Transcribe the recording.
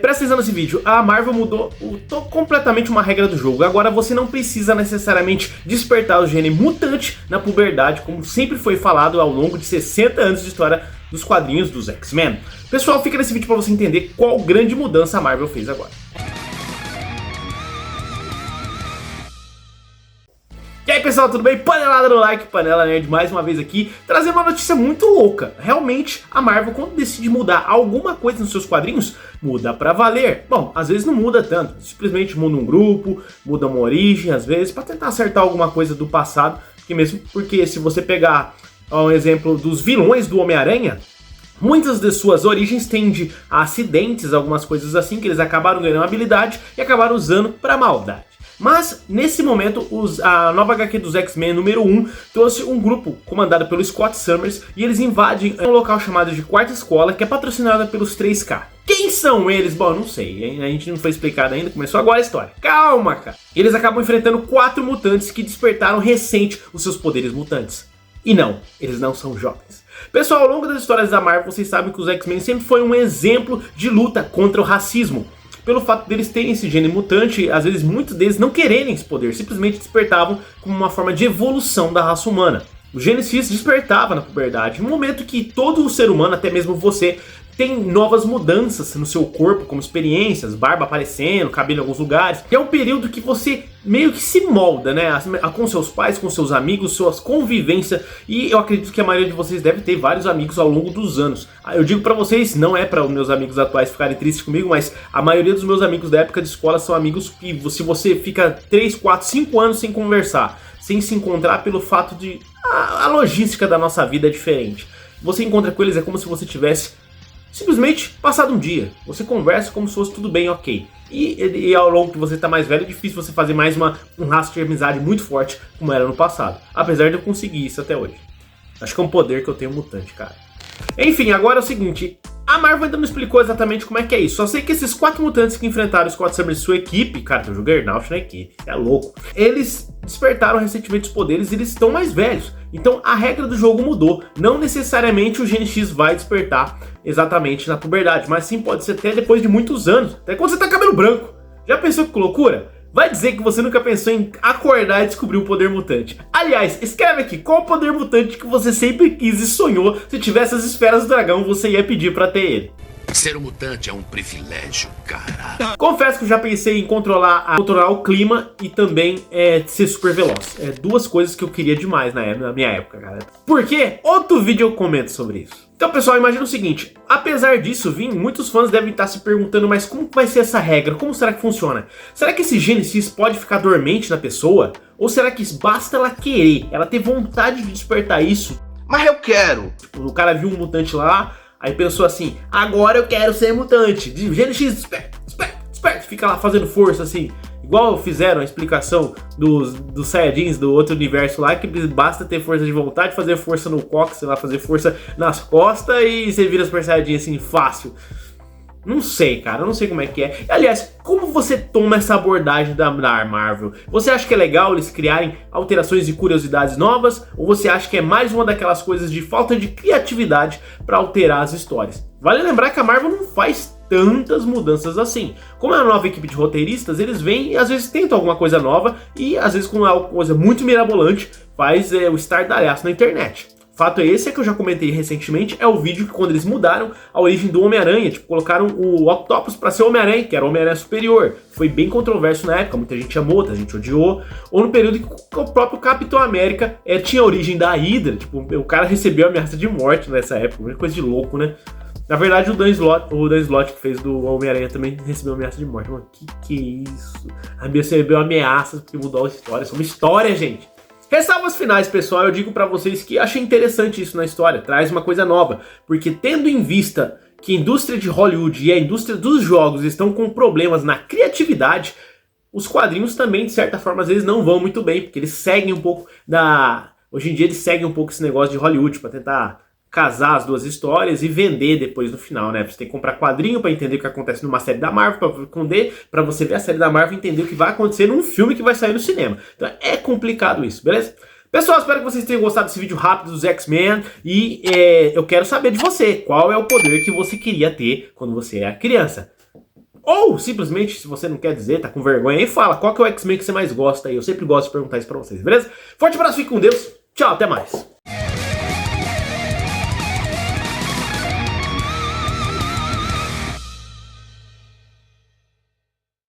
Presta atenção nesse vídeo, a Marvel mudou completamente uma regra do jogo. Agora você não precisa necessariamente despertar o gene mutante na puberdade, como sempre foi falado ao longo de 60 anos de história dos quadrinhos dos X-Men. Pessoal, fica nesse vídeo para você entender qual grande mudança a Marvel fez agora. E aí pessoal, tudo bem? Panelada no like, Panela Nerd mais uma vez aqui, trazendo uma notícia muito louca. Realmente, a Marvel, quando decide mudar alguma coisa nos seus quadrinhos, muda pra valer. Bom, às vezes não muda tanto, simplesmente muda um grupo, muda uma origem, às vezes, pra tentar acertar alguma coisa do passado. Porque se você pegar um exemplo dos vilões do Homem-Aranha, muitas de suas origens tendem a acidentes, algumas coisas assim, que eles acabaram ganhando habilidade e acabaram usando pra maldade. Mas, nesse momento, a nova HQ dos X-Men número 1 trouxe um grupo comandado pelo Scott Summers e eles invadem um local chamado de Quarta Escola, que é patrocinada pelos 3K. Quem são eles? Bom, não sei, a gente não foi explicado ainda, começou agora a história. Calma, cara! Eles acabam enfrentando 4 mutantes que despertaram recente os seus poderes mutantes. E não, eles não são jovens. Pessoal, ao longo das histórias da Marvel, vocês sabem que os X-Men sempre foi um exemplo de luta contra o racismo. Pelo fato deles terem esse gene mutante, às vezes muitos deles não quererem esse poder, simplesmente despertavam como uma forma de evolução da raça humana. O gene X despertava na puberdade, um momento que todo o ser humano, até mesmo você, tem novas mudanças no seu corpo, como experiências, barba aparecendo, cabelo em alguns lugares. E é um período que você meio que se molda, né? Com seus pais, com seus amigos, suas convivências. E eu acredito que a maioria de vocês deve ter vários amigos ao longo dos anos. Eu digo pra vocês, não é para os meus amigos atuais ficarem tristes comigo, mas a maioria dos meus amigos da época de escola são amigos que se você fica 3, 4, 5 anos sem conversar, sem se encontrar pelo fato de... A logística da nossa vida é diferente. Você encontra com eles, é como se você tivesse simplesmente passado um dia. Você conversa como se fosse tudo bem, ok. E ao longo que você está mais velho, é difícil você fazer mais um rastro de amizade muito forte como era no passado. Apesar de eu conseguir isso até hoje. Acho que é um poder que eu tenho mutante, cara. Enfim, agora é o seguinte. A Marvel ainda não explicou exatamente como é que é isso. Só sei que esses 4 mutantes que enfrentaram o Scott Summers e sua equipe, cara, tem o Juggernaut na equipe, é louco. Eles despertaram recentemente os poderes e eles estão mais velhos. Então a regra do jogo mudou. Não necessariamente o Gen X vai despertar exatamente na puberdade, mas sim pode ser até depois de muitos anos. Até quando você tá com cabelo branco. Já pensou que loucura? Vai dizer que você nunca pensou em acordar e descobrir um poder mutante. Aliás, escreve aqui qual o poder mutante que você sempre quis e sonhou. Se tivesse as esferas do dragão, você ia pedir pra ter ele. Ser um mutante é um privilégio, cara. Confesso que eu já pensei em controlar o clima e também ser super veloz. É duas coisas que eu queria demais na minha época, cara. Por quê? Outro vídeo eu comento sobre isso. Então, pessoal, imagina o seguinte. Apesar disso vir, muitos fãs devem estar se perguntando, mas como vai ser essa regra? Como será que funciona? Será que esse Gen X pode ficar dormente na pessoa? Ou será que basta ela querer, ela ter vontade de despertar isso? Mas eu quero. Tipo, o cara viu um mutante lá, aí pensou assim, agora eu quero ser mutante. Gen X, desperta, desperta, desperta. Fica lá fazendo força assim. Igual fizeram a explicação dos Saiyajins do outro universo lá, que basta ter força de vontade, fazer força no cox, sei lá, fazer força nas costas e você vira Super Saiyajin assim, fácil. Não sei, cara, eu não sei como é que é. Aliás, como você toma essa abordagem da Marvel? Você acha que é legal eles criarem alterações e curiosidades novas? Ou você acha que é mais uma daquelas coisas de falta de criatividade para alterar as histórias? Vale lembrar que a Marvel não faz tantas mudanças assim. Como é uma nova equipe de roteiristas, eles vêm e às vezes tentam alguma coisa nova e às vezes quando é uma coisa muito mirabolante, faz o estardalhaço na internet. Fato é esse, que eu já comentei recentemente, é o vídeo que quando eles mudaram a origem do Homem-Aranha, tipo, colocaram o Octopus pra ser Homem-Aranha, que era o Homem-Aranha superior. Foi bem controverso na época, muita gente amou, muita gente odiou. Ou no período que o próprio Capitão América tinha a origem da Hydra, tipo, o cara recebeu ameaça de morte nessa época, uma coisa de louco, né? Na verdade, o Dan Slott que fez do Homem-Aranha também recebeu ameaça de morte. Mano, que é isso? A Bia recebeu ameaças porque mudou a história. Isso é uma história, gente. Ressalvas finais, pessoal, eu digo pra vocês que achei interessante isso na história, traz uma coisa nova, porque tendo em vista que a indústria de Hollywood e a indústria dos jogos estão com problemas na criatividade, os quadrinhos também, de certa forma, às vezes não vão muito bem, porque eles seguem um pouco hoje em dia eles seguem um pouco esse negócio de Hollywood pra tentar casar as duas histórias e vender depois no final, né? Você tem que comprar quadrinho pra entender o que acontece numa série da Marvel, pra você ver a série da Marvel e entender o que vai acontecer num filme que vai sair no cinema. Então é complicado isso, beleza? Pessoal, espero que vocês tenham gostado desse vídeo rápido dos X-Men e eu quero saber de você, qual é o poder que você queria ter quando você era criança? Ou, simplesmente, se você não quer dizer, tá com vergonha aí, fala qual que é o X-Men que você mais gosta aí. Eu sempre gosto de perguntar isso pra vocês, beleza? Forte abraço, fique com Deus. Tchau, até mais.